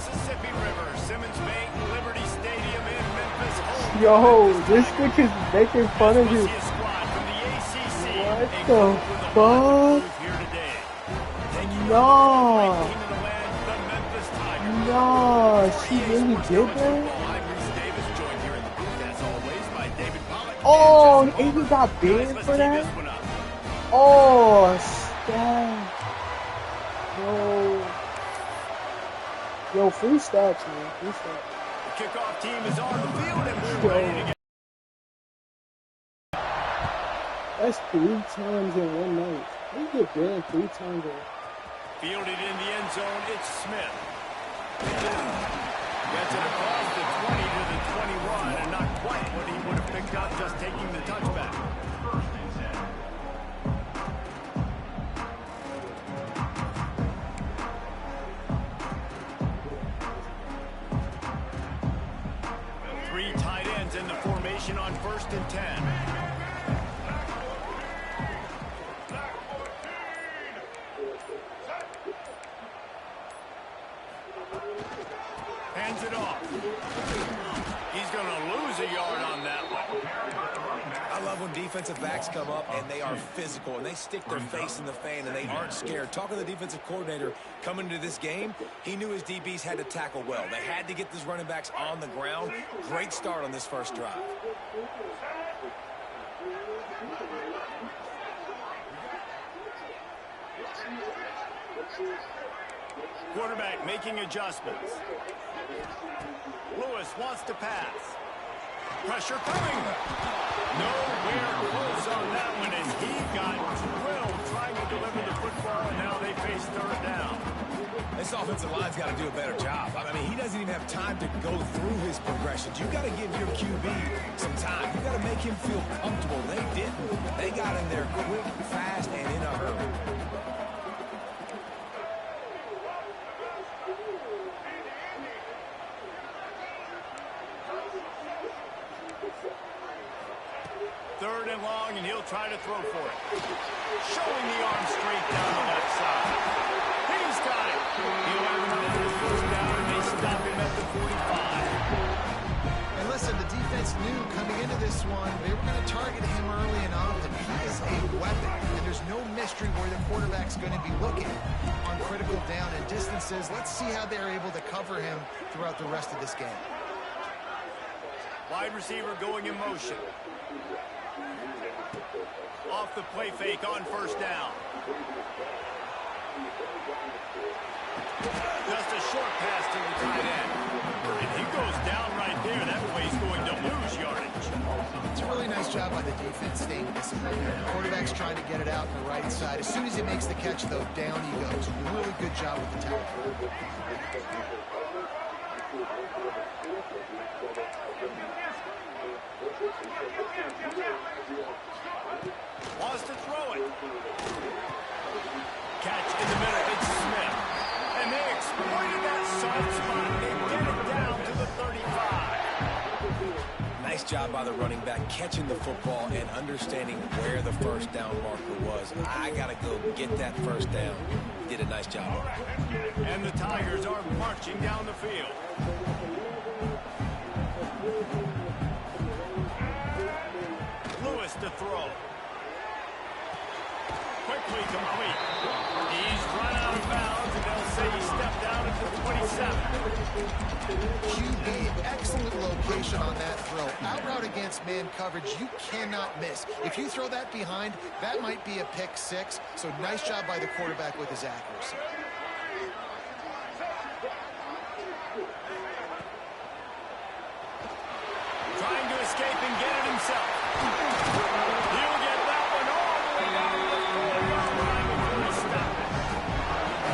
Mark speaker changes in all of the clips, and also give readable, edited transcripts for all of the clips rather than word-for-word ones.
Speaker 1: Mississippi River, Simmons Bank, Liberty Stadium in Memphis.
Speaker 2: Yo, this bitch is making fun of you. What the fuck? No. No, she really did that? Oh, and he got banned for that? Oh, snap. Yo, free stats, man. Free stats.
Speaker 1: The kickoff team is on the field and we're ready to get.
Speaker 2: That's 3 times in one night. They get banned 3 times in.
Speaker 1: Fielded in the end zone, it's Smith. Gets it across the 20 to the 21, and not quite what he would have picked up just taking the touchback. Three tight ends in the formation on 1st and 10. Hands it off. He's going to lose a yard on that one.
Speaker 3: I love when defensive backs come up and they are physical and they stick their face in the fan and they aren't scared. Talking to the defensive coordinator coming into this game, he knew his DBs had to tackle well. They had to get these running backs on the ground. Great start on this first drive.
Speaker 1: Quarterback making adjustments. Lewis wants to pass. Pressure coming. Nowhere close on that one, and he got drilled trying to deliver the football, and now they face 3rd down.
Speaker 3: This offensive line's got to do a better job. I mean, he doesn't even have time to go through his progressions. You got to give your QB some time. You got to make him feel comfortable. They didn't. They got in there quick, fast, and in a hurry.
Speaker 1: Third and long, and he'll try to throw for it. Showing the arm straight down the left side. He's got it. He'll have enough for his 1st down, and they stop him at the 45.
Speaker 4: And listen, the defense knew coming into this one, they were going to target him early and often. He is a weapon, and there's no mystery where the quarterback's going to be looking on critical down and distances. Let's see how they're able to cover him throughout the rest of this game.
Speaker 1: Wide receiver going in motion. Off the play fake on 1st down. Just a short pass to the tight end. And he goes down right there. That play's going to lose yardage.
Speaker 4: It's a really nice job by the defense staying disciplined. The quarterback's trying to get it out on the right side. As soon as he makes the catch, though, down he goes. Really good job with the tackle.
Speaker 1: Wants to throw it. Catch in the middle. It's Smith. And they exploited that soft spot. They get it down to the 35.
Speaker 3: Nice job by the running back catching the football and understanding where the 1st down marker was. I got to go get that 1st down. He did a nice job.
Speaker 1: And the Tigers are marching down the field. Lewis to throw. Quickly complete. He's run out of bounds, and they'll say he stepped out at the 27.
Speaker 4: QB, excellent location on that throw. Out route against man coverage, you cannot miss. If you throw that behind, that might be a pick 6. So nice job by the quarterback with his accuracy.
Speaker 1: Trying to escape and get it himself. He'll get that one all the way down to the 4-yard line before he stopped it.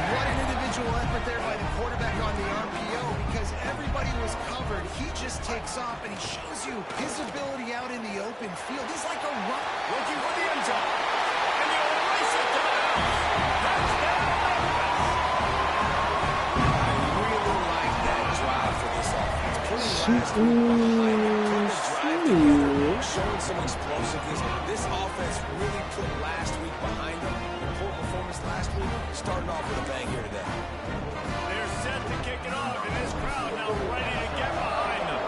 Speaker 4: What an individual effort there by the quarterback on the RPO, because everybody was covered. He just takes off, and he shows you his ability out in the open field. He's like a run.
Speaker 1: Looking for the end zone. And he'll race it to the house. Touchdown,
Speaker 3: I really like that drive for this offense. Showing some explosiveness. This offense really put last week behind them. The poor performance last week started off with a bang here today.
Speaker 1: They're set to kick it off, and now ready to get behind them.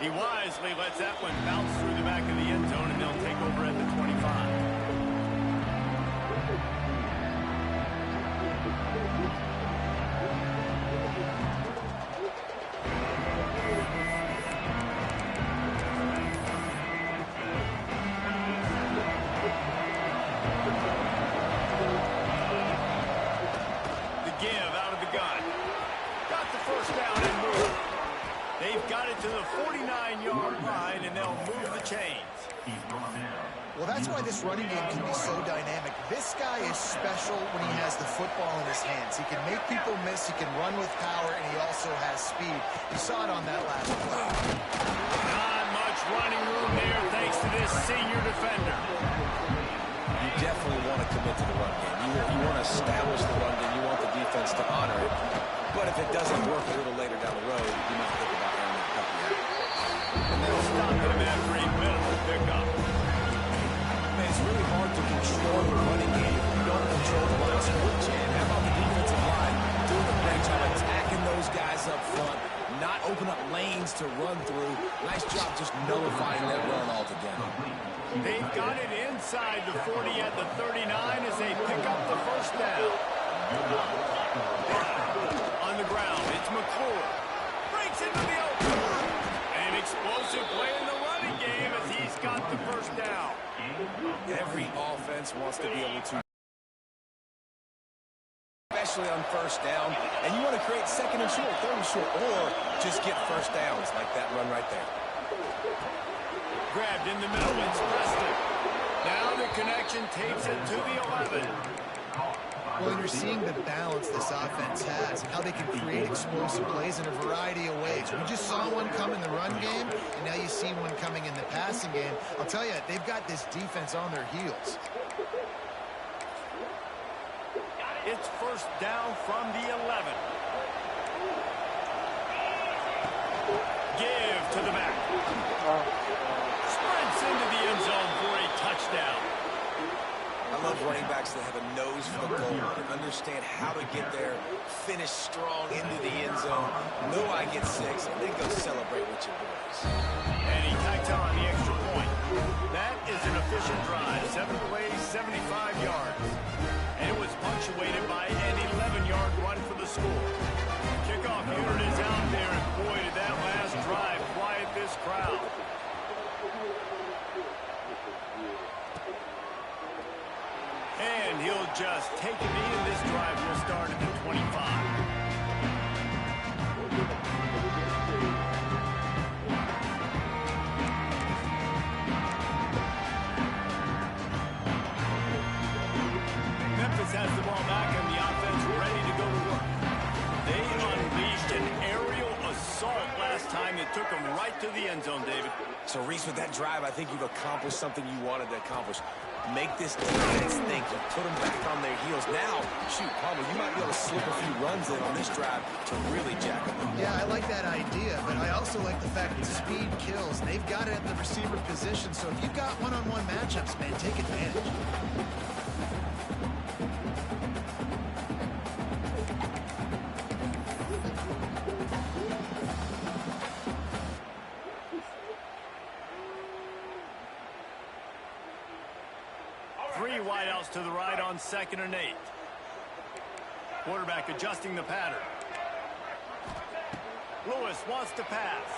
Speaker 1: He wisely lets that one bounce through the back of the end zone, and they'll take over at the 25. To the 49-yard line, and they'll move the chains.
Speaker 4: Well, that's why this running game can be so dynamic. This guy is special when he has the football in his hands. He can make people miss, he can run with power, and he also has speed. You saw it on that last play.
Speaker 1: Not much running room there thanks to this senior defender.
Speaker 3: You definitely want to commit to the run game. You want to establish the run game. You want the defense to honor it. But if it doesn't work a little later down the road, you might think about running that puppy out.
Speaker 1: And they'll stop him after a minimal pickup.
Speaker 3: Man, it's really hard to control the running game if you don't control the line of scrimmage. And how about the defensive line doing a great job attacking those guys up front, not open up lanes to run through. Nice job just nullifying that run altogether.
Speaker 1: They've got it inside the 40 at the 39 as they pick up the first down. On the ground, it's McClure. Breaks into the open. An explosive play in the running game as he's got the first down.
Speaker 3: Every offense wants to be able to, especially on first down, and you want to create second and short, third and short, or just get first downs like that run right there.
Speaker 1: Grabbed in the middle, it's Preston. Now the connection takes it to the 11.
Speaker 4: Well, you're seeing the balance this offense has and how they can create explosive plays in a variety of ways. We just saw one come in the run game, and now you see one coming in the passing game. I'll tell you, they've got this defense on their heels.
Speaker 1: It's first down from the 11. Give to the back. Sprints into the end zone for a touchdown.
Speaker 3: I love running backs that have a nose for the goal and understand how to get there, finish strong into the end zone, know I get 6, and then go celebrate with your boys.
Speaker 1: And he tacked on the extra point. That is an efficient drive. 7 plays, 75 yards. And it was punctuated by an 11-yard run for the score. Kickoff unit is out there, and boy, did that last drive quiet this crowd. And he'll just take a knee, and this drive will start at the 25. Memphis has the ball back, and the offense ready to go to work. They unleashed an aerial assault last time that took them right to the end zone, David.
Speaker 3: So, Reese, with that drive, I think you've accomplished something you wanted to accomplish. Make this defense think. You put them back on their heels. Now, shoot, Palmer, you might be able to slip a few runs in on this drive to really jack them up.
Speaker 4: Yeah, I like that idea, but I also like the fact that speed kills. They've got it at the receiver position, so if you've got one-on-one matchups, man, take advantage.
Speaker 1: Three wideouts to the right on 2nd and 8. Quarterback adjusting the pattern. Lewis wants to pass.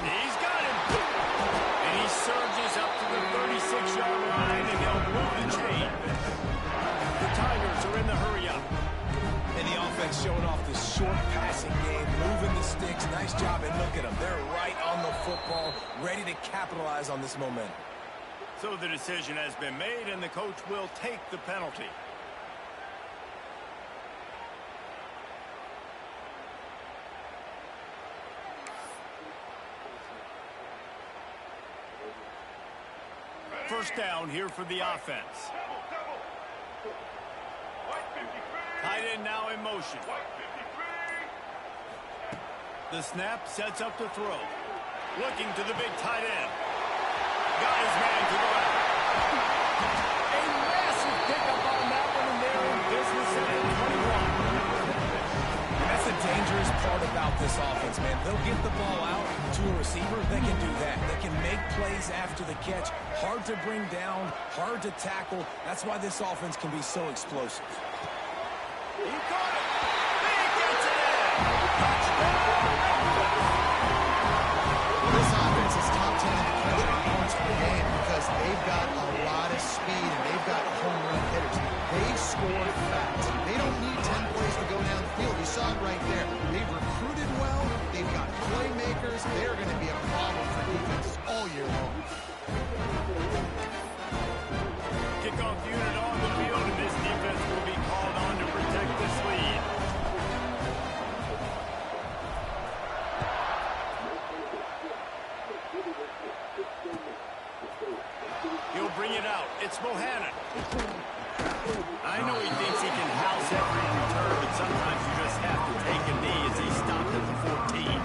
Speaker 1: He's got him. And he surges up to the 36-yard line, and they'll move the chain. The Tigers are in the hurry-up.
Speaker 3: And the offense showing off this short passing game, moving the sticks. Nice job, and look at them. They're right on the football, ready to capitalize on this momentum.
Speaker 1: So the decision has been made, and the coach will take the penalty. First down here for the offense. Tight end now in motion. The snap sets up the throw. Looking to the big tight end. Got his man to the left. A massive pickup on that one, and there
Speaker 3: make plays after the catch. Hard to bring down, hard to tackle. That's why this offense can be so explosive.
Speaker 1: He caught it. He gets it in. Touchdown.
Speaker 4: This offense is top 10 in the country in points per game because they've got a lot of speed and they've got home run hitters. They score fast. They don't need 10 plays to go down the field. You saw it right there. They've recruited well. They've got playmakers. They're going to be a problem for defenses all year long.
Speaker 1: Kickoff unit on the field, and this defense will be called on to protect this lead. He'll bring it out. It's Bohannon. I know he thinks he can house every return, but sometimes you just have to take a knee as he stopped at the 14.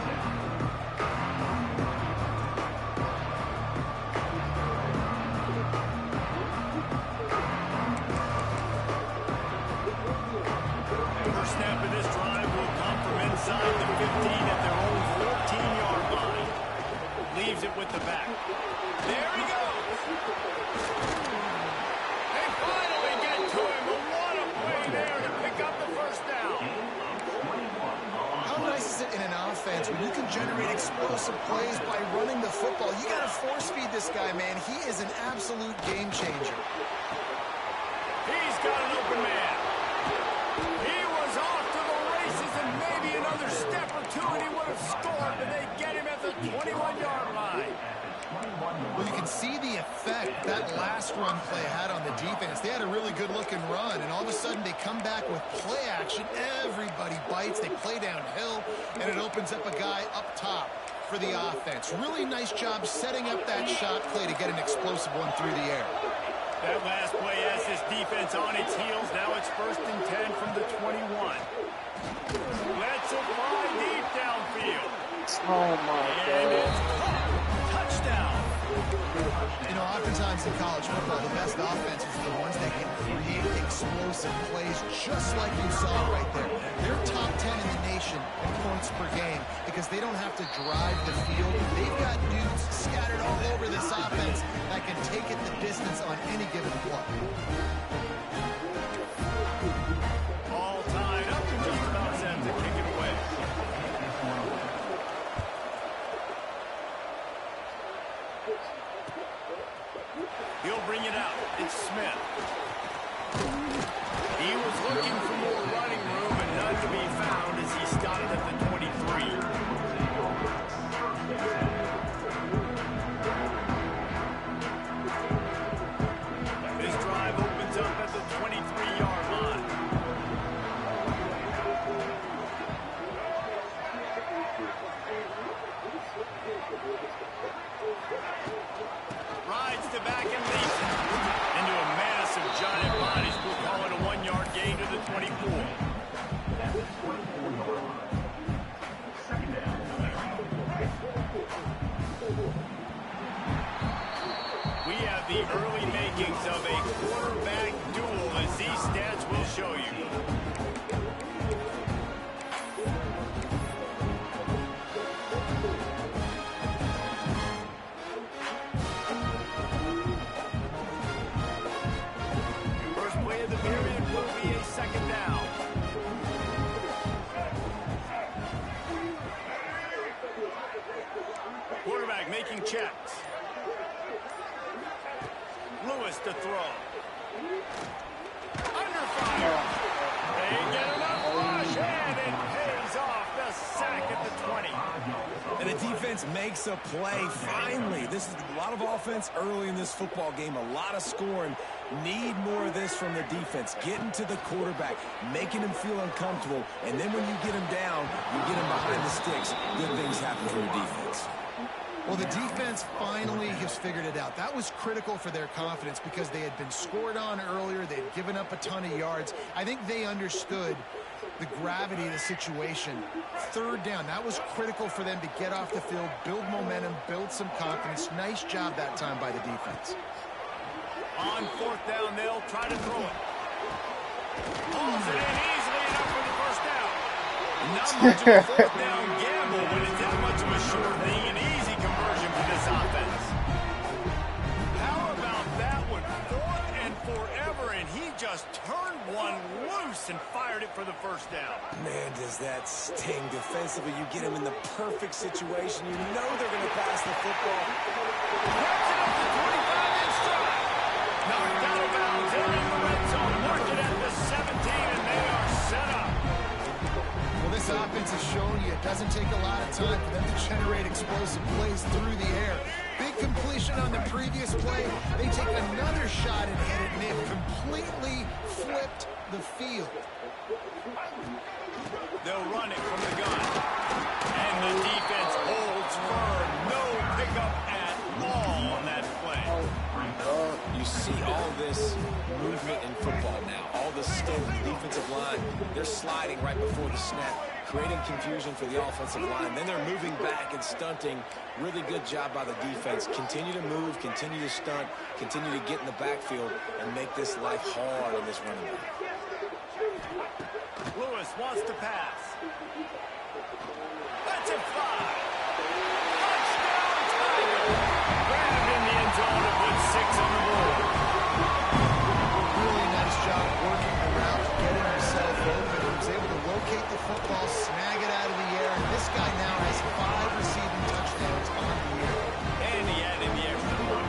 Speaker 1: First snap of this drive will come from inside the 15 at their own 14-yard line. Leaves it with the back. There he goes. They finally get to him, but what a play there to pick up the first down.
Speaker 4: How nice is it in an offense when you can generate explosive plays by running the football? You got to force feed this guy, man. He is an absolute game changer.
Speaker 1: He's got an open man. He was off to the races, and maybe another step or two and he would have scored, but they get him at the 21-yard line.
Speaker 4: Well, you can see the effect that last run play had on the defense. They had a really good-looking run, and all of a sudden they come back with play action. Everybody bites. They play downhill, and it opens up a guy up top for the offense. Really nice job setting up that shot play to get an explosive one through the air.
Speaker 1: That last play has this defense on its heels. Now it's 1st and 10 from the 21. Let's it fly deep downfield.
Speaker 2: Oh my
Speaker 1: And
Speaker 2: God.
Speaker 1: it's caught. Touchdown.
Speaker 4: You know, oftentimes in college football, the best offenses are the ones that can create explosive plays just like you saw right there. They're top 10 in the nation in points per game because they don't have to drive the field. They've got dudes scattered all over this offense that can take it the distance on any given play.
Speaker 1: All tied up and just about set to kick it away. He'll bring it out. It's Smith. He was looking for more running room and none to be found as he stopped at the 23. This drive opens up at the 23-yard line. Rides to back and leads it into a massive giant bodies. We'll call it a 1-yard gain to the 24. We have the early makings of a quarterback duel, as these stats will show you. First play of the period will be a 2nd down. Quarterback making checks. Lewis to throw. Under fire. They get enough rush, and it pays off the sack at the 20.
Speaker 3: And the defense makes a play. Finally, this is a lot of offense early in this football game, a lot of scoring. Need more of this from the defense. Getting to the quarterback, making him feel uncomfortable, and then when you get him down, you get him behind the sticks. Good things happen for your defense.
Speaker 4: Well, the defense finally has figured it out. That was critical for their confidence because they had been scored on earlier. They had given up a ton of yards. I think they understood the gravity of the situation. 3rd down, that was critical for them to get off the field, build momentum, build some confidence. Nice job that time by the defense.
Speaker 1: On 4th down, they'll try to throw it. Pulls it in easily enough for the first down. Not much of a 4th down gamble when it's that much of a sure thing, an easy conversion for this offense. face and fired it for the first down.
Speaker 3: Man, does that sting defensively. You get him in the perfect situation. You know they're going to pass the football.
Speaker 1: Wraps it up to 25-inch stride. Knocked out of bounds. They're in the red zone. Mark it at the 17, and they are set up.
Speaker 4: Well, this offense has shown you it doesn't take a lot of time for them to generate explosive plays through the air. Big completion on the previous play. They take another shot and hit it, and they've completely flipped the field.
Speaker 1: They'll run it from the gun. And the defense holds firm. No pickup at all on that play.
Speaker 3: You see all this movement in football now. All the stuff, the defensive line, they're sliding right before the snap, creating confusion for the offensive line. Then they're moving back and stunting. Really good job by the defense. Continue to move, continue to stunt, continue to get in the backfield and make this life hard on this running back.
Speaker 1: Lewis wants to pass. That's a fly. Touchdown, Tigers. Grabbed in the end zone and put 6 on the board.
Speaker 4: Really nice job working around, getting himself open. He was able to locate the football, snag it out of the air, and this guy now has 5 receiving touchdowns on the year.
Speaker 1: And he added the extra point.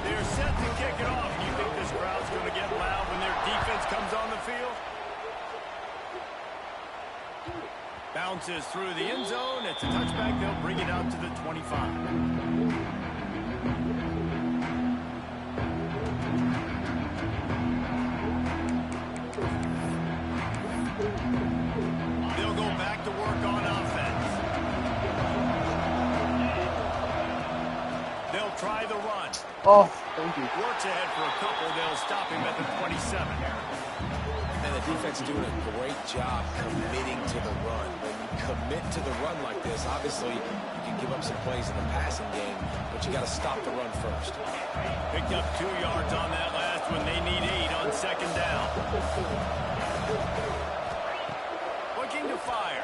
Speaker 1: They're set to kick it off. You think this crowd's going to get loud when their defense comes on the field? Bounces through the end zone. It's a touchback. They'll bring it out to the 25. They'll go back to work on offense. They'll try the run.
Speaker 2: Oh, thank you.
Speaker 1: Works ahead for a couple. They'll stop him at the 27.
Speaker 3: And the defense is doing a great job committing to the run. When you commit to the run like this, obviously you can give up some plays in the passing game, but you got to stop the run first.
Speaker 1: Picked up 2 yards on that last one. They need 8 on second down. Looking to fire.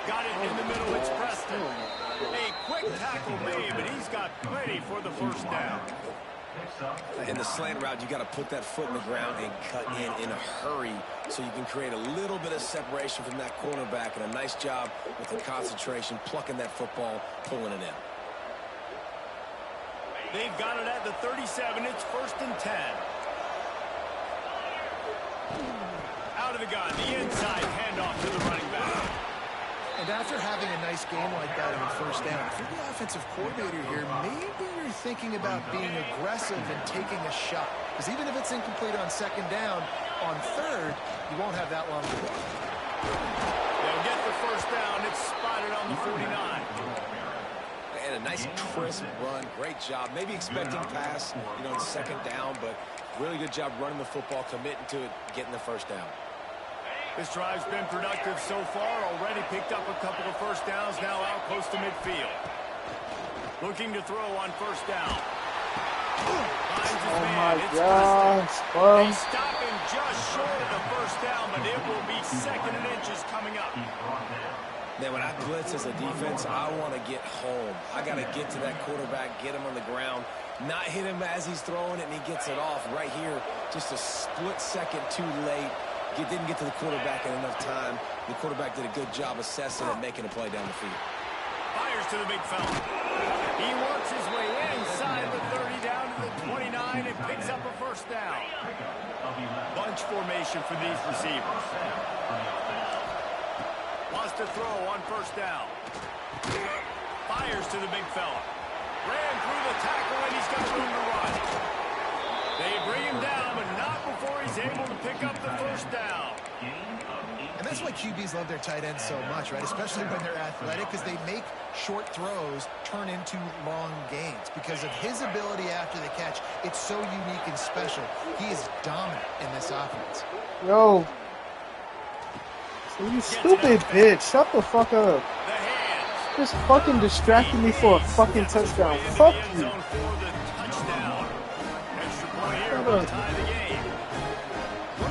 Speaker 1: Got it in the middle. It's Preston. A quick tackle made, but he's got plenty for the first down.
Speaker 3: In the slant route, you got to put that foot in the ground and cut in a hurry so you can create a little bit of separation from that cornerback, and a nice job with the concentration, plucking that football, pulling it in.
Speaker 1: They've got it at the 37. It's 1st and 10. Out of the gun, the inside handoff to the running back.
Speaker 4: And after having a nice game like that on the first down, if you're the offensive coordinator here, maybe you're thinking about being aggressive and taking a shot. Because even if it's incomplete on second down, on third, you won't have that long to go.
Speaker 1: They'll get the first down. It's spotted on the 49.
Speaker 3: And a nice crisp run. Great job. Maybe expecting pass, in second down, but really good job running the football, committing to it, getting the first down.
Speaker 1: This drive's been productive so far. Already picked up a couple of first downs, now out close to midfield. Looking to throw on first down.
Speaker 2: Oh my gosh, bro.
Speaker 1: They stop him just short of the first down, but it will be 2nd and inches coming up.
Speaker 3: Now, when I blitz as a defense, I want to get home. I got to get to that quarterback, get him on the ground, not hit him as he's throwing it, and he gets it off right here. Just a split second too late. Didn't get to the quarterback in enough time. The quarterback did a good job assessing and making a play down the field.
Speaker 1: Fires to the big fella. He works his way inside the 30 down to the 29 and picks up a first down. Bunch formation for these receivers. Wants to throw on first down. Fires to the big fella. Ran through the tackle and he's got room to run. They bring him down, but not before he's able to pick up the first down.
Speaker 4: And that's why QBs love their tight ends so much, right? Especially when they're athletic, because they make short throws turn into long gains. Because of his ability after the catch, it's so unique and special. He is dominant in this offense.
Speaker 2: Yo. You stupid bitch. Shut the fuck up.
Speaker 1: The hands.
Speaker 2: Just fucking distracted me for a fucking touchdown. Fuck you.
Speaker 4: One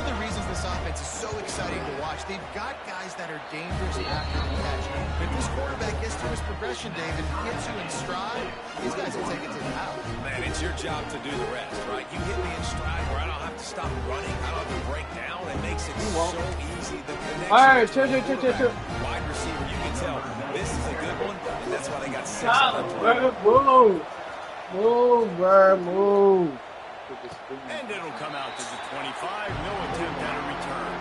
Speaker 4: of the reasons this offense is so exciting to watch, they've got guys that are dangerous after the catch. If this quarterback gets to his progression, David, gets you in stride, These guys will take it to the house.
Speaker 3: Man, it's your job to do the rest, right? You hit me in stride where I don't have to stop running. I don't have to break down. It makes it so easy. The connection.
Speaker 2: All right, chill.
Speaker 3: Wide receiver, you can tell this is a good one, and that's why they got 6
Speaker 2: Stop,
Speaker 3: on the
Speaker 2: bro. Move, move.
Speaker 1: And it'll come out to the 25. No attempt at a return.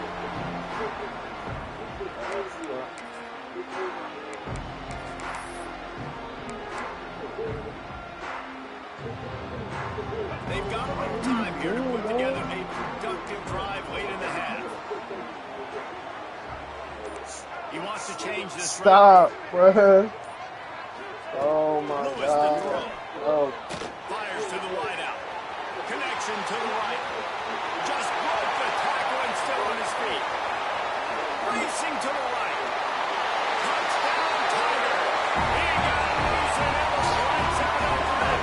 Speaker 1: They've got a little time here to put together a productive drive late in the half. He wants to change this.
Speaker 2: Stop, bro. Oh my God. Oh.
Speaker 1: Fires to the wideout. Connection to the right. Just broke the tackle and still on his feet. Racing to the right. Touchdown, Tiger. He got loose and it was lights out over that.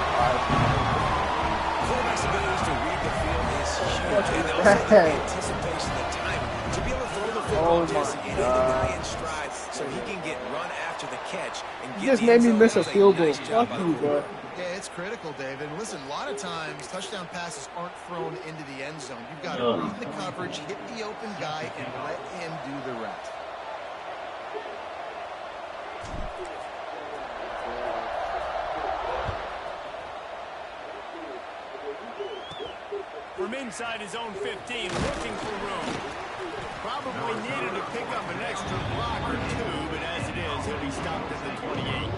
Speaker 3: Quarterback's ability to read the field is huge. And also the anticipation, the timing. To be able to throw the football, Jesse, and hit the guy in stride so he can get run after the catch. And
Speaker 2: You just made me miss a field goal. Fuck you, bro.
Speaker 4: Yeah, it's critical, David. Listen, a lot of times touchdown passes aren't thrown into the end zone. You've got to read the coverage, hit the open guy, and let him do the rest.
Speaker 1: From inside his own 15, looking for room. Probably needed to pick up an extra block or two, but as it is, he'll be stopped at the 28.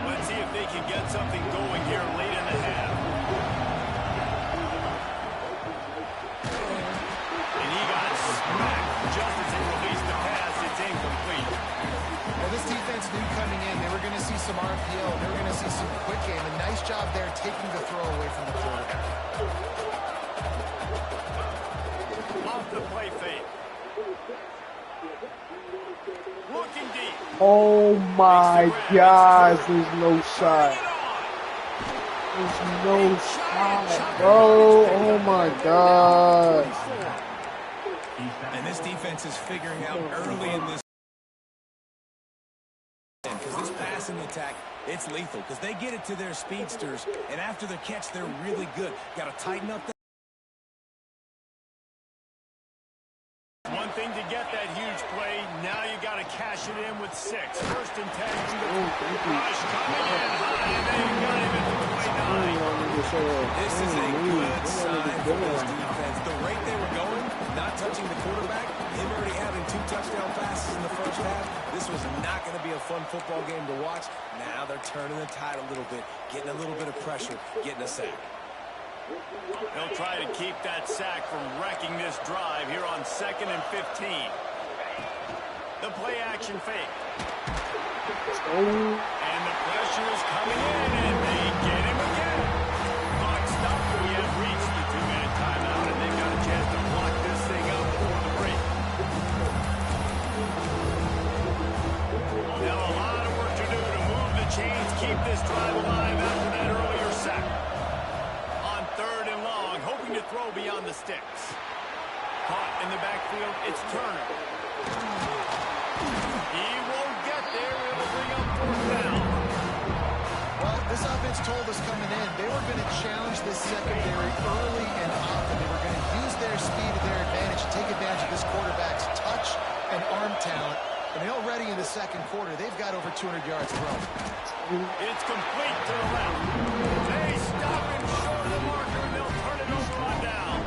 Speaker 1: Let's see if they can get something going here late in the half. And he got smacked just as he released the pass. It's incomplete.
Speaker 4: Well, this defense knew coming in they were going to see some RPO. They were going to see some quick game. A nice job there taking the throw away from the quarterback.
Speaker 1: Off the play fake. Looking deep.
Speaker 2: Oh my gosh, there's no shot. There's no shot, bro. Oh my God.
Speaker 3: And this defense is figuring out early in this. Because this passing attack, it's lethal. Because they get it to their speedsters. And after the catch, they're really good. Got to tighten up that.
Speaker 1: One thing to get that huge play. Now you got to cash it in with 6. First and 10. Rush coming in high, and they got him at the 29.
Speaker 3: This is a good sign for this defense. The rate they were going, not touching the quarterback, him already having 2 touchdown passes in the first half. This was not going to be a fun football game to watch. Now they're turning the tide a little bit, getting a little bit of pressure, getting a sack.
Speaker 1: They'll try to keep that sack from wrecking this drive here on 2nd and 15. The play action fake. And the pressure is coming in, and they get him again. Clock stopped. We have reached the 2-minute timeout, and they've got a chance to block this thing up before the break. Now a lot of work to do to move the chains, keep this drive alive after that earlier sack. On 3rd and long, hoping to throw beyond the sticks. Caught in the backfield, it's Turner. He won't get there. It'll bring up 4th down.
Speaker 4: Well, this offense told us coming in they were going to challenge this secondary early and often. They were going to use their speed to their advantage and take advantage of this quarterback's touch and arm talent. And already in the second quarter, they've got over 200 yards thrown.
Speaker 1: It's complete to the left. They stop him short of the marker, and they'll turn it over on down.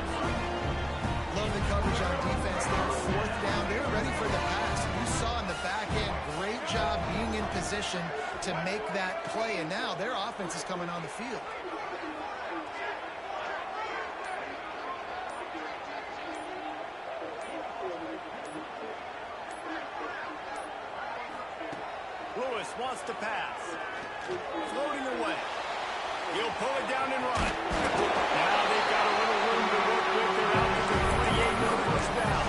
Speaker 4: Love the coverage on defense there. 4th down. They were ready for the pass. You saw in the back end, great job being in position to make that play. And now their offense is coming on the field.
Speaker 1: Lewis wants to pass. Floating away. He'll pull it down and run. Now they've got a little room to work with. They're out to the 28 for the first down.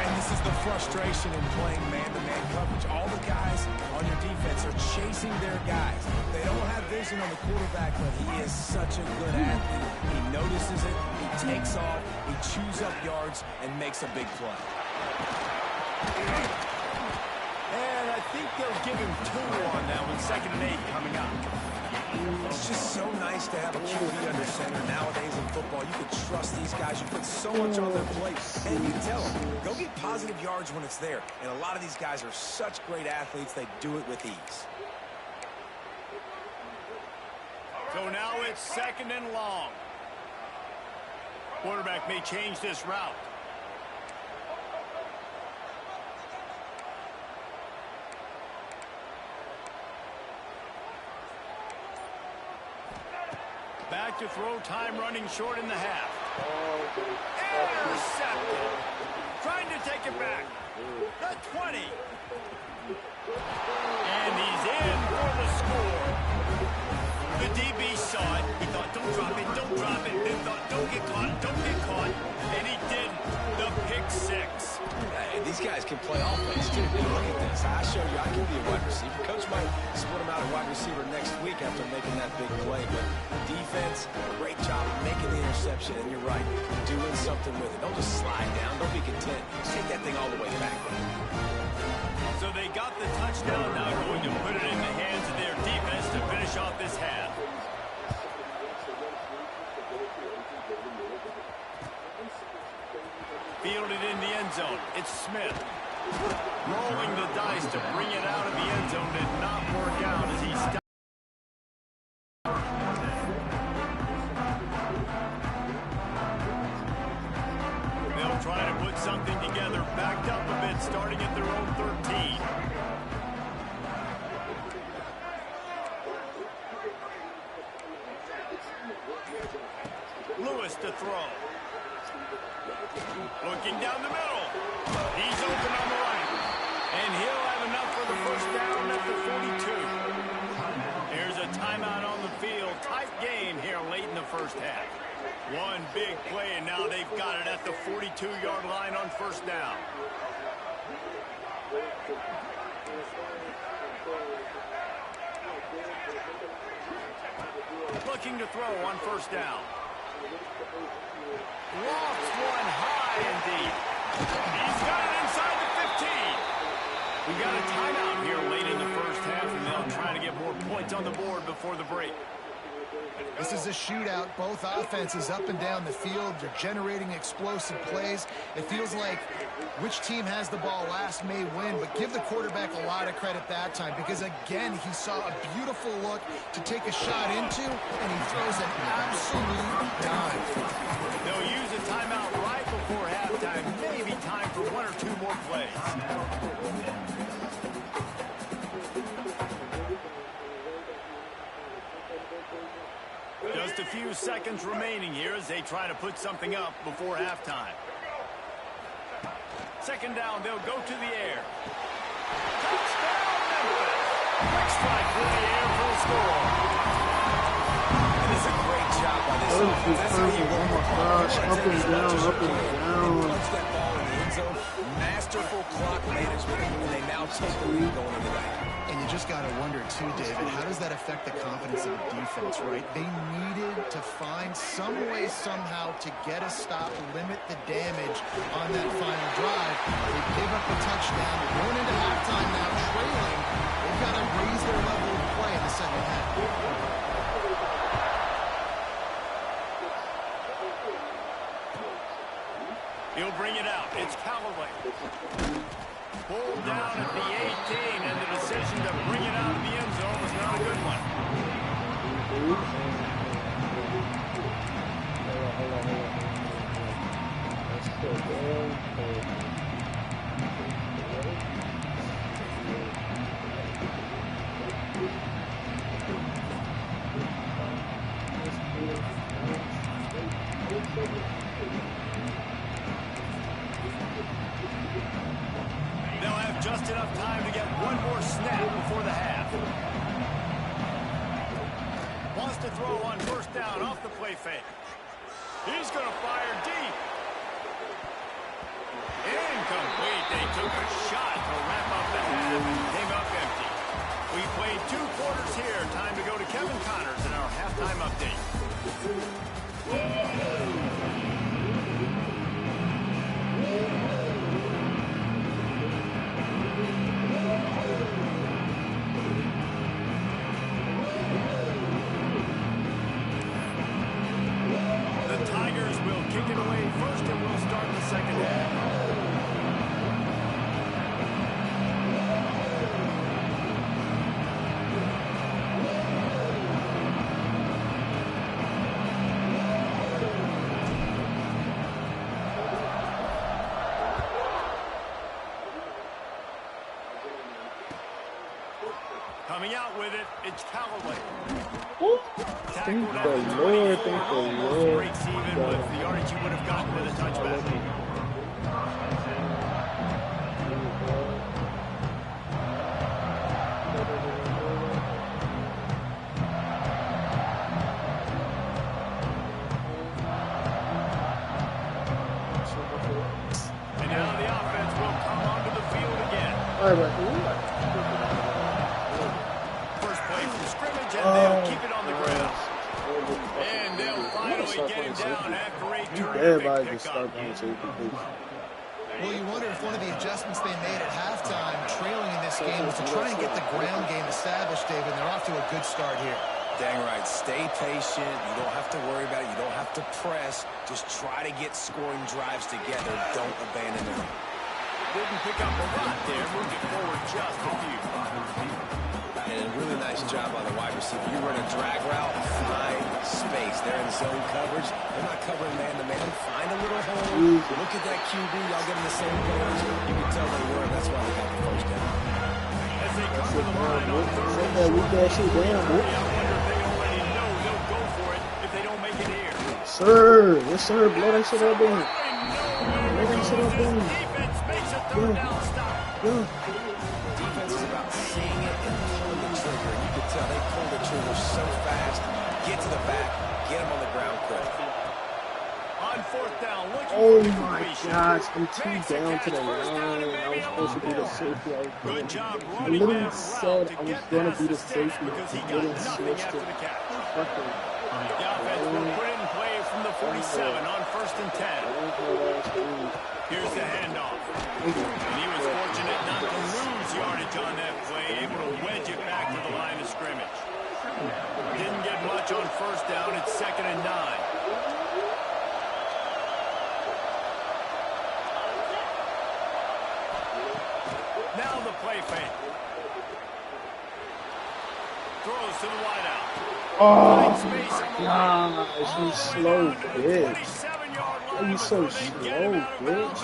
Speaker 3: And this is the frustration in playing man-to-man coverage. All the guys on your defense are chasing their guys. They don't have vision on the quarterback, but he is such a good athlete. He notices it, he takes off, he chews up yards, and makes a big play.
Speaker 1: And I think they'll give him 2 on that one. 2nd and 8 coming up.
Speaker 3: It's just so nice to have a QB under center nowadays in football. You can trust these guys. You put so much on their plate. And you tell them, go get positive yards when it's there. And a lot of these guys are such great athletes, they do it with ease.
Speaker 1: So now it's 2nd and long. Quarterback may change this route. Back to throw, time running short in the half. Intercepted. Trying to take it back. The 20. And he's in for the score. The DB saw it. He thought, don't drop it, don't drop it. Then thought, don't get caught, don't get caught. And he did the pick 6.
Speaker 3: Hey, these guys can play offense, too. Look at this. I show you I can be a wide receiver. Coach might split him out at wide receiver next week after making that big play. But defense, great job making the interception. And you're right, doing something with it. Don't just slide down. Don't be content. Take that thing all the way back.
Speaker 1: So they got the touchdown, now going to put it in the hands of their defense to finish off this half. Fielded in the end zone. It's Smith. Rolling the dice to bring it out of the end zone. Did not work out as he stopped. They'll try to put something together. Backed up a bit, starting at their own 13. Lewis to throw. Looking down the middle. He's open on the right. And he'll have enough for the first down at the 42. Here's a timeout on the field. Tight game here late in the first half. One big play, and now they've got it at the 42-yard line on first down. Looking to throw on first down. Lofts one high and deep. He's got it inside the 15. We got a timeout here late in the first half, and they'll try to get more points on the board before the break.
Speaker 4: This is a shootout. Both offenses up and down the field. They're generating explosive plays. It feels like which team has the ball last may win, but give the quarterback a lot of credit that time because, again, he saw a beautiful look to take a shot into, and he throws an absolute dime.
Speaker 1: They'll use a timeout right before halftime. Maybe time for 1 or 2 more plays. Just a few seconds remaining here as they try to put something up before halftime. 2nd down, they'll go to the air. Touchdown, Memphis! Quick strike through the air for a score.
Speaker 3: And it's a great job by this offense. That's how you work the clock.
Speaker 2: Up and down, up and down.
Speaker 3: Punch that ball in the end zone. Masterful clock management, and they now take the lead going into that.
Speaker 4: And you just got to wonder, too, David, how does that affect the confidence of the defense, right? They needed to find some way, somehow, to get a stop, limit the damage on that final drive. They give up a touchdown. They're going into halftime now, trailing. They've got to raise their level of play in the second half.
Speaker 1: He'll bring it out. It's Callaway. Pulled down at the 18, and the decision to bring it out of the end zone was not a good one. They'll have just enough time to get one more snap before the half. Wants to throw on first down off the play fake. He's going to fire deep. Incomplete. They took a shot to wrap up the half and came up empty. We played 2 quarters here. Time to go to Kevin Connors in our halftime update. The Tigers will kick it away first, and we'll start the second half. Coming out with it, it's Callaway.
Speaker 2: Thank the Lord, thank the Lord.
Speaker 1: Breaks even with the yardage he would have gotten with a touchback. And now the offense will come onto the field again.
Speaker 2: All right,
Speaker 1: First play from scrimmage, and they'll keep it on the ground. And they'll finally get him down after a
Speaker 2: everybody
Speaker 1: terrific
Speaker 2: just start
Speaker 1: pickup.
Speaker 2: doing safety, please.
Speaker 4: Well, you wonder if one of the adjustments they made at halftime, trailing in this game, was to try and get the ground game established, David. They're off to a good start here.
Speaker 3: Dang right. Stay patient. You don't have to worry about it. You don't have to press. Just try to get scoring drives together. Don't abandon them.
Speaker 1: Didn't pick up a lot there, moved it forward just a few.
Speaker 3: And a really nice job on the wide receiver. You run a drag route, find space. They're in zone coverage. They're not covering man-to-man. Find a little hole. Look at that QB. Y'all give them the same players. You can tell they were. That's why they got the first down.
Speaker 1: As they come to the line on third
Speaker 2: Set
Speaker 1: and
Speaker 2: that weak ass shit down,
Speaker 1: I
Speaker 2: boy.
Speaker 1: wonder if they already know they'll go for it if they don't make it here.
Speaker 2: Sir, yes sir, blow that shit up there.
Speaker 1: Blow
Speaker 2: that shit up there.
Speaker 1: Defense makes a third down stop.
Speaker 2: Yeah.
Speaker 3: Defense is about seeing it and pulling the trigger. You can tell they pull the trigger so fast. Get to the back. Get them on the ground quick.
Speaker 1: On fourth down, looking
Speaker 2: Oh
Speaker 1: for the
Speaker 2: my
Speaker 1: completion.
Speaker 2: gosh, I'm too
Speaker 1: Makes a
Speaker 2: down
Speaker 1: catch.
Speaker 2: to the
Speaker 1: First down
Speaker 2: line.
Speaker 1: and
Speaker 2: I was
Speaker 1: maybe a
Speaker 2: supposed to be the
Speaker 1: little
Speaker 2: safety.
Speaker 1: Good job
Speaker 2: I
Speaker 1: running
Speaker 2: literally
Speaker 1: that
Speaker 2: said
Speaker 1: route
Speaker 2: I
Speaker 1: to
Speaker 2: was
Speaker 1: get
Speaker 2: going to
Speaker 1: past
Speaker 2: be
Speaker 1: the
Speaker 2: the
Speaker 1: sticks
Speaker 2: safety.
Speaker 1: because he
Speaker 2: I
Speaker 1: got
Speaker 2: didn't
Speaker 1: nothing
Speaker 2: switch
Speaker 1: after
Speaker 2: it.
Speaker 1: the catch.
Speaker 2: Fucking.
Speaker 1: The offense will put it in play from the 47 on first and 10. Here's the handoff. And he was fortunate not to lose yardage on that play, able to wedge it back to the line of scrimmage. Didn't get much on first down. It's 2nd and 9. Now the play fake. Throws to the wideout.
Speaker 2: Oh my gosh, you slow bitch. Why you so slow, bitch?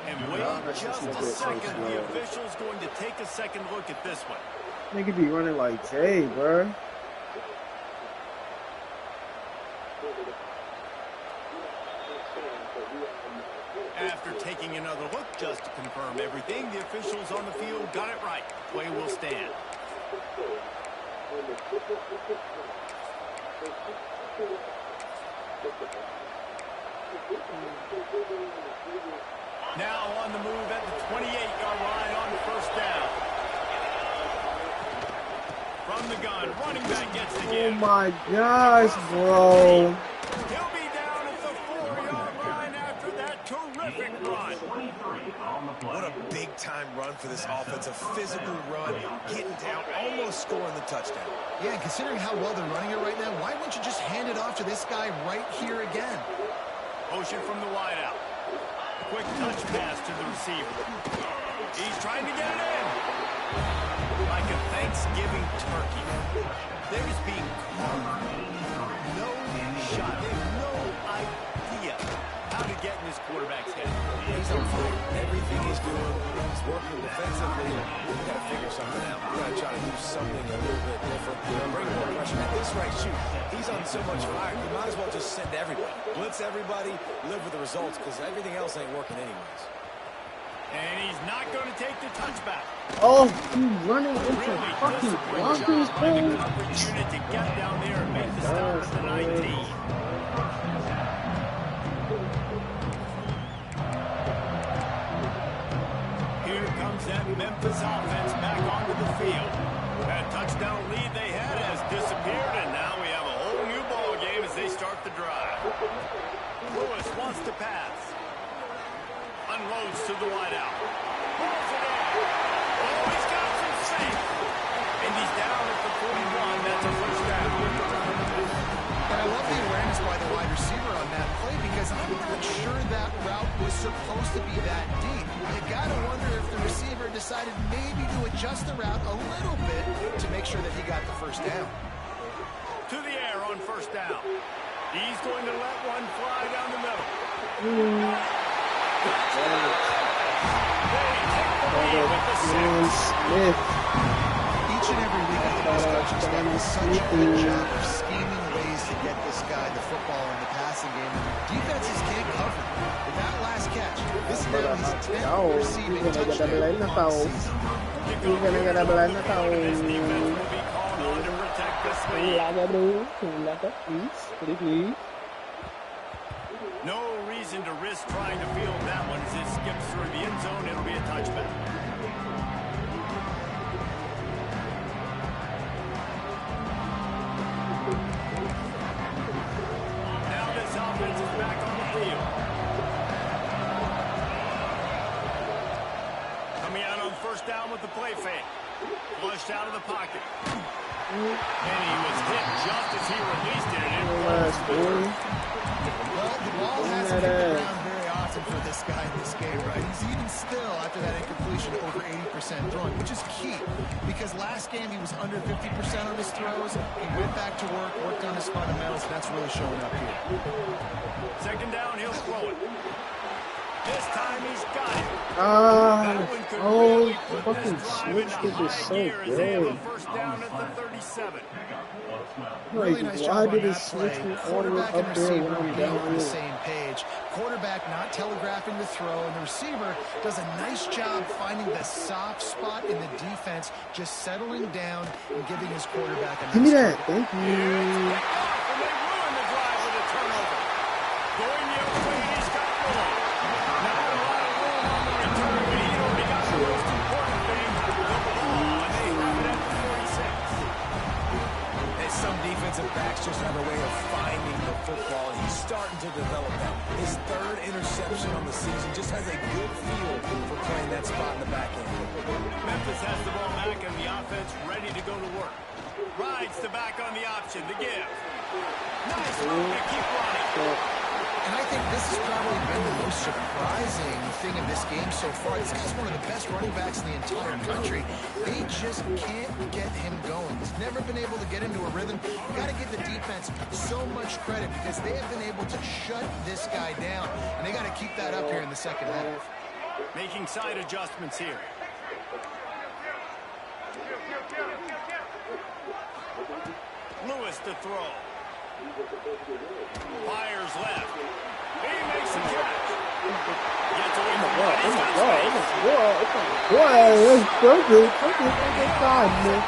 Speaker 1: And wait just a second. The official's going to take a second look at this one.
Speaker 2: Nigga be running like Jay, bruh.
Speaker 1: After taking another look just to confirm everything, the officials on the field got it right. Play will stand. Now on the move at the 28-yard line on first down. From the gun, running back gets the
Speaker 2: Oh
Speaker 1: give.
Speaker 2: my gosh, bro.
Speaker 1: He'll be down at the 4-yard line after that terrific run.
Speaker 3: What a big-time run for this offense. A physical run, getting down, almost scoring the touchdown.
Speaker 4: Yeah, and considering how well they're running it right now, why wouldn't you just hand it off to this guy right here again?
Speaker 1: Motion from the wideout. Quick touch pass to the receiver. He's trying to get it in. Like a Thanksgiving turkey. They're just being carved. No shot. They have no idea how to get in this quarterback's head.
Speaker 3: He's on fire. Everything he's doing, he's working defensively. We've got to figure something out. We've got to try to do something a little bit different. Bring more pressure. At this rate, shoot, he's on so much fire. You might as well just send everybody. Blitz everybody, live with the results, because everything else ain't working anyways.
Speaker 1: And he's not going to take the touchback.
Speaker 2: Oh, you running into
Speaker 1: Really
Speaker 2: fucking
Speaker 1: disciplined
Speaker 2: blockers,
Speaker 1: job by the
Speaker 2: bro.
Speaker 1: coverage unit to get down there and make the stop at the 19. drives that Memphis offense back onto the field. That touchdown lead they had has disappeared, and now we have a whole new ball game as they start the drive. Lewis wants to pass. Unloads to the wideout. Balls it in. Oh, he's got some safe. And he's down at the 41. That's a first down.
Speaker 4: And I love the awareness by the wide receiver on that play because I'm not sure that route was supposed to be that deep. You got to wonder if the receiver decided maybe to adjust the route a little bit to make sure that he got the first down.
Speaker 1: To the air on first down. He's going to let one fly down the middle. They take the lead with the 6.
Speaker 4: Each and every week, I think this coach has done such a good job of scheming ways to get this guy the football in the passing game. Defenses can't cover. With that last catch, this is now his 10th receiving touchdown on the season.
Speaker 1: This defense will be called on to protect this lead. No reason to risk trying to field that one as it skips through the end zone. It'll be a touchback. Now this offense is back on the field. Coming out on first down with the play fake. Flushed out of the pocket. And he was hit just as he released it.
Speaker 4: Well, the ball hasn't hit the ground very often for this guy in this game, right? He's even still, after that incompletion, over 80% throwing, which is key. Because last game, he was under 50% on his throws. He went back to work, worked on his fundamentals, and that's really showing up here.
Speaker 1: Second down, he'll throw it. This time he's got it.
Speaker 2: Fucking switch is so good.
Speaker 1: First down at the 37.
Speaker 4: Really nice job
Speaker 2: why
Speaker 4: on
Speaker 2: did it
Speaker 4: that
Speaker 2: switch
Speaker 4: play.
Speaker 2: me all the way
Speaker 4: Quarterback and
Speaker 2: up there
Speaker 4: receiver
Speaker 2: when I'm
Speaker 4: being
Speaker 2: down
Speaker 4: on the
Speaker 2: here?
Speaker 4: same page. Quarterback not telegraphing the throw, and the receiver does a nice job finding the soft spot in the defense, just settling down and giving his quarterback a nice
Speaker 2: Give me that.
Speaker 4: target.
Speaker 2: Thank you.
Speaker 1: And they ruin the drive with a turnover. Going the other way, and he's got more. Not a lot of room on the return, but he already got the most important thing, the ball, and they have it at the 46.
Speaker 3: And some defensive backs just have a way of finding the football, and he's starting to develop that. His third interception on the season just has a good feel for playing that spot in the back end.
Speaker 1: Memphis has the ball back, and the offense ready to go to work. Rides the back on the option, the give. Nice move to keep running.
Speaker 4: And I think this has probably been the most surprising thing in this game so far. This guy's one of the best running backs in the entire country. They just can't get him going. He's never been able to get into a rhythm. You got to give the defense so much credit because they have been able to shut this guy down. And they got to keep that up here in the second half.
Speaker 1: Making side adjustments here. Lewis to throw. Fires left. He makes the catch. Gets away from one. He's got space.
Speaker 2: That's perfect. Perfect time, man.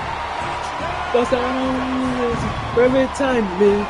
Speaker 2: That's perfect time, man.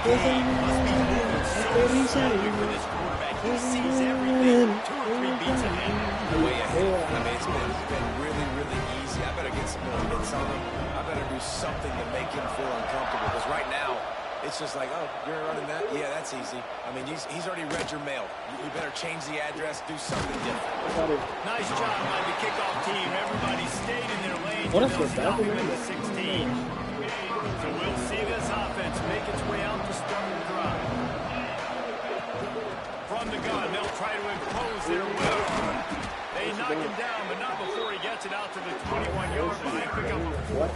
Speaker 1: This game must be moving so slowly for this quarterback. He sees everything. 2 or 3 beats ahead.
Speaker 3: Way ahead. I mean, it's been really, really easy. I better get some more hits on him. I better do something to make him feel uncomfortable. Because right now, it's just like, oh, you're running that? Yeah, that's easy. I mean, he's already read your mail. You better change the address, do something different.
Speaker 1: Nice job by the kickoff team. Everybody stayed in their lanes.
Speaker 2: What is
Speaker 1: They'll
Speaker 2: this?
Speaker 1: stop him at the 16. So we'll see this offense make its way out to start the drive. From the gun, they'll try to impose their will. They knock him down, but not before he gets it out to the 21-yard line. Pick up a 4.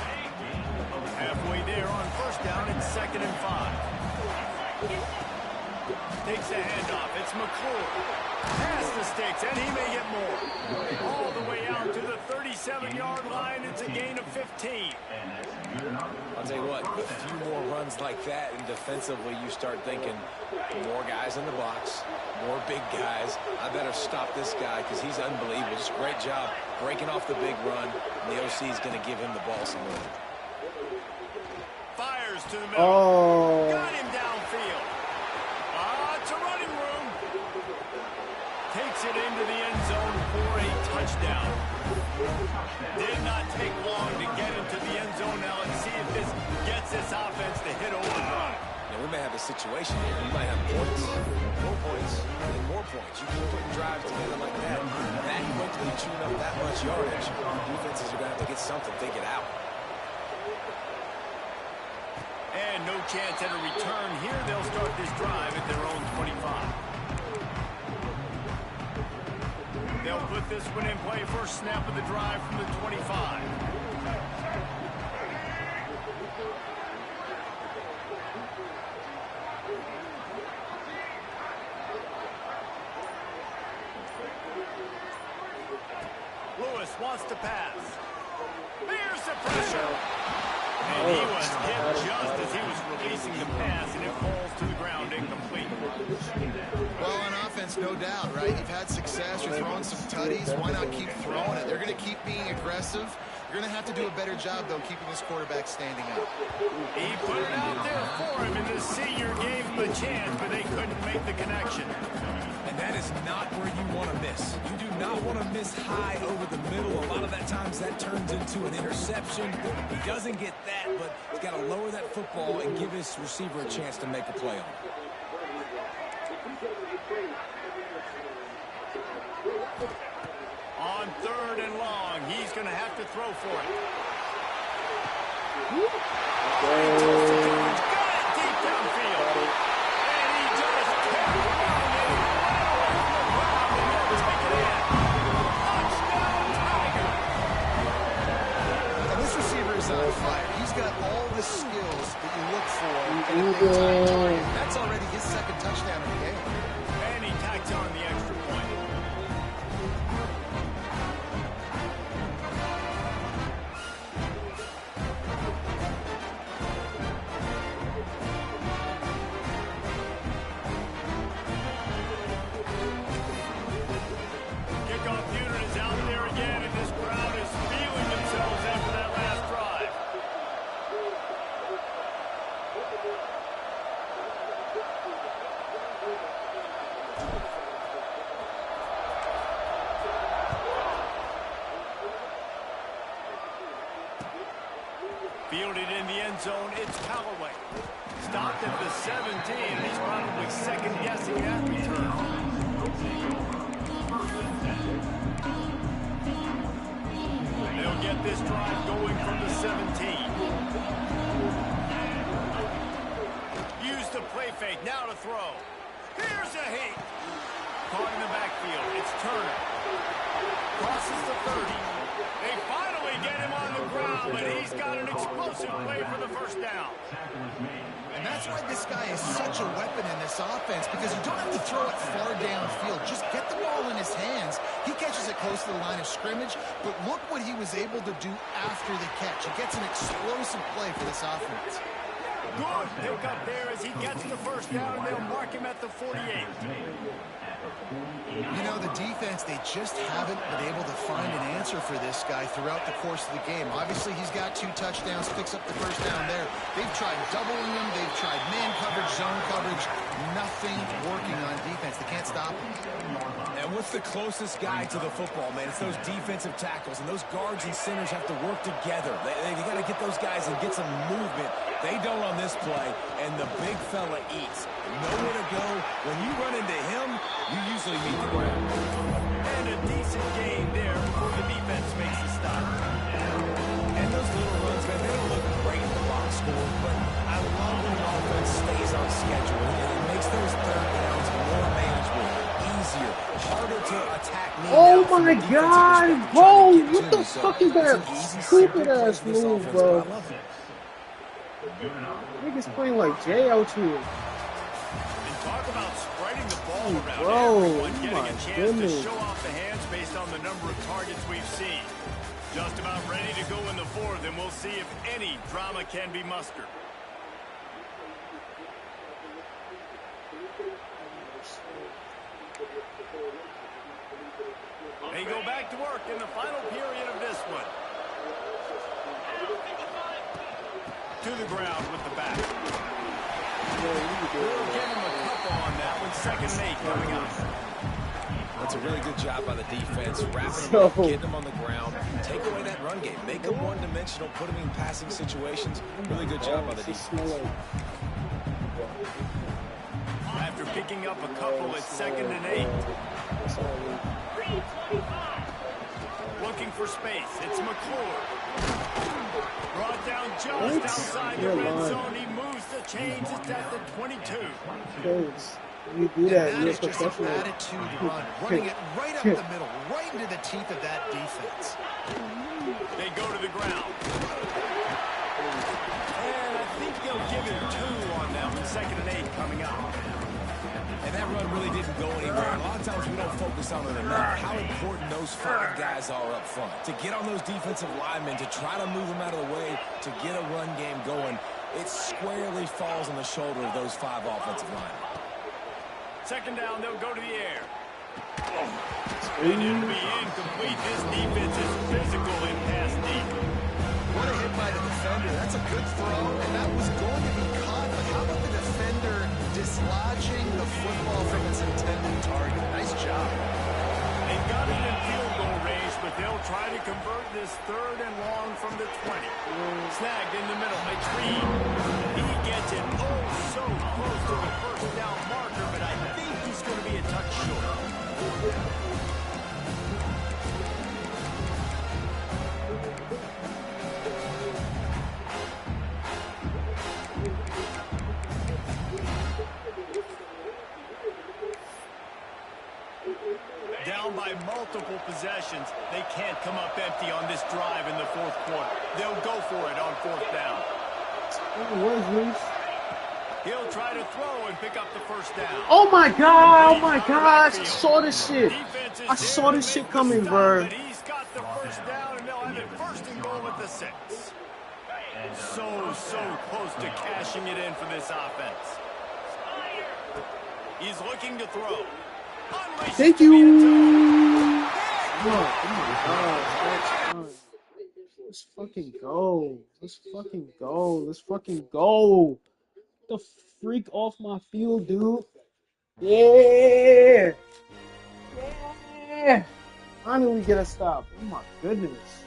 Speaker 1: Halfway there on first down, it's 2nd and 5. Takes a handoff. It's McClure. Past the sticks, and he may get more. All the way out to the 37-yard line. It's a gain of 15.
Speaker 3: I'll tell you what, a few more runs like that, and defensively you start thinking, more guys in the box, more big guys. I better stop this guy because he's unbelievable. Just a great job breaking off the big run, and the OC is going to give him the ball some more.
Speaker 1: Fires to the middle.
Speaker 2: Oh.
Speaker 1: Got him downfield. Lots of running room. takes it into the end zone for a touchdown. Did not take long to get into the end zone. Now let's see if this gets this offense to hit overdrive.
Speaker 3: Now, we may have a situation here. You might have points, more points, and more points. You keep putting drives together like that. That quickly chewing up that much yardage. Defenses are going to have to get something figured out.
Speaker 1: And no chance at a return here. They'll start this drive at their own 25. They'll put this one in play. First snap of the drive from the 25. Lewis wants to pass. There's the pressure. And he was hit just as he was releasing the pass, and it falls to the ground incomplete.
Speaker 4: Well, on offense, no doubt, right? You've had success. You're throwing some tutties. Why not keep throwing it? They're going to keep being aggressive. You're going to have to do a better job, though, keeping this quarterback standing up.
Speaker 1: He put it out there for him, and the senior gave him a chance, but they couldn't make the connection.
Speaker 3: And that is not where you want to miss. You do not want to miss high over the middle. A lot of that times that turns into an interception. He doesn't get that, but he's got to lower that football and give his receiver a chance to make a play on it.
Speaker 1: On 3rd and long, he's going to have to throw for it. Got it deep downfield. And he just kept running and ran away from the ground, and they'll take it in. Touchdown, Tiger.
Speaker 4: And this receiver is on fire. He's got all the skills that you look for in a big-time target. That's already his second touchdown of the game.
Speaker 1: And he tacks on the extra point. Kickoff unit is out there again, and this crowd is feeling themselves after that last drive. Fielded in the end zone, it's Callaway. Stopped at the 17, and he's probably second-guessing that return. They'll get this drive going from the 17. Use the play fake, now to throw. Here's a hit. Caught in the backfield, it's Turner. Crosses the 30. They finally get him on the ground, but he's got an explosive play for the first down.
Speaker 4: And that's why this guy is such a weapon in this offense, because you don't have to throw it far downfield. Just get the ball in his hands. He catches it close to the line of scrimmage, but look what he was able to do after the catch. He gets an explosive play for this offense.
Speaker 1: Good pick up there as he gets the first down, and they'll mark him at the 48.
Speaker 4: You know, the defense, they just haven't been able to find an answer for this guy throughout the course of the game. Obviously, he's got 2 touchdowns, picks up the first down there. They've tried doubling him. They've tried man coverage, zone coverage. Nothing working on defense. They can't stop him.
Speaker 3: And what's the closest guy to the football, man? It's those defensive tackles, and those guards and centers have to work together. They got to get those guys and get some movement. They don't on this play, and the big fella eats. Nowhere to go. When you run into him, you usually meet the ground.
Speaker 1: And a decent gain there before the defense makes the stop.
Speaker 3: And those little runs, man, they don't look great in the box score, but I love when the offense stays on schedule, and it makes those third downs more manageable, easier, harder to attack.
Speaker 2: Oh my God, bro! What the fuck is that stupid ass move, bro? Niggas playing like Jay out here.
Speaker 1: And talk about spreading the ball around.
Speaker 2: Bro,
Speaker 1: Everyone getting
Speaker 2: my
Speaker 1: a chance
Speaker 2: goodness.
Speaker 1: to show off the hands based on the number of targets we've seen. Just about ready to go in the 4th, and we'll see if any drama can be mustered. They go back to work in the final period of this one. To the ground with the back. We'll give him a couple on that one. 2nd and 8 coming up.
Speaker 3: That's a really good job by the defense, wrapping them up, getting them on the ground, take away that run game, make them one-dimensional, put them in passing situations. Really good job by the defense.
Speaker 1: After picking up a couple at 2nd and 8. Looking for space. It's McClure. Brought down just outside the red zone. He moves the chains. It's at the 22.
Speaker 2: You do that,
Speaker 4: and
Speaker 2: you're
Speaker 4: that is just
Speaker 2: professional.
Speaker 4: an attitude run, running it right up the middle, right into the teeth of that defense.
Speaker 1: They go to the ground. And I think they'll give him 2 on them. 2nd and 8 coming up.
Speaker 3: And that run really didn't go anywhere. A lot of times we don't focus on it enough, how important those 5 guys are up front. To get on those defensive linemen, to try to move them out of the way, to get a run game going, it squarely falls on the shoulder of those 5 offensive linemen.
Speaker 1: 2nd down, they'll go to the air. And it'll be incomplete. This defense is physical in pass deep.
Speaker 4: What a hit by the defender. That's a good throw, and that was going to be caught. But how about the defender dislodging the football from its intended target? Nice job.
Speaker 1: They've got it in field goal range, but they'll try to convert this 3rd and long from the 20. Snagged in the middle by Tree. He gets it so close to the 1st down marker, but I think he's going to be a touch short. Down by multiple possessions. They can't come up empty on this drive in the 4th quarter. They'll go for it on 4th down. He'll try to throw and pick up the 1st down.
Speaker 2: Oh my god, oh my gosh, I saw this shit. I saw this shit coming, bro.
Speaker 1: He's got the 1st down, and they'll have it 1st and goal at the 6. So close to cashing it in for this offense. He's looking to throw.
Speaker 2: Thank you. Oh my gosh, let's fucking go. Let's fucking go. Let's fucking go. Get the freak off my field, dude. Yeah. Yeah. Finally get a stop. Oh my goodness.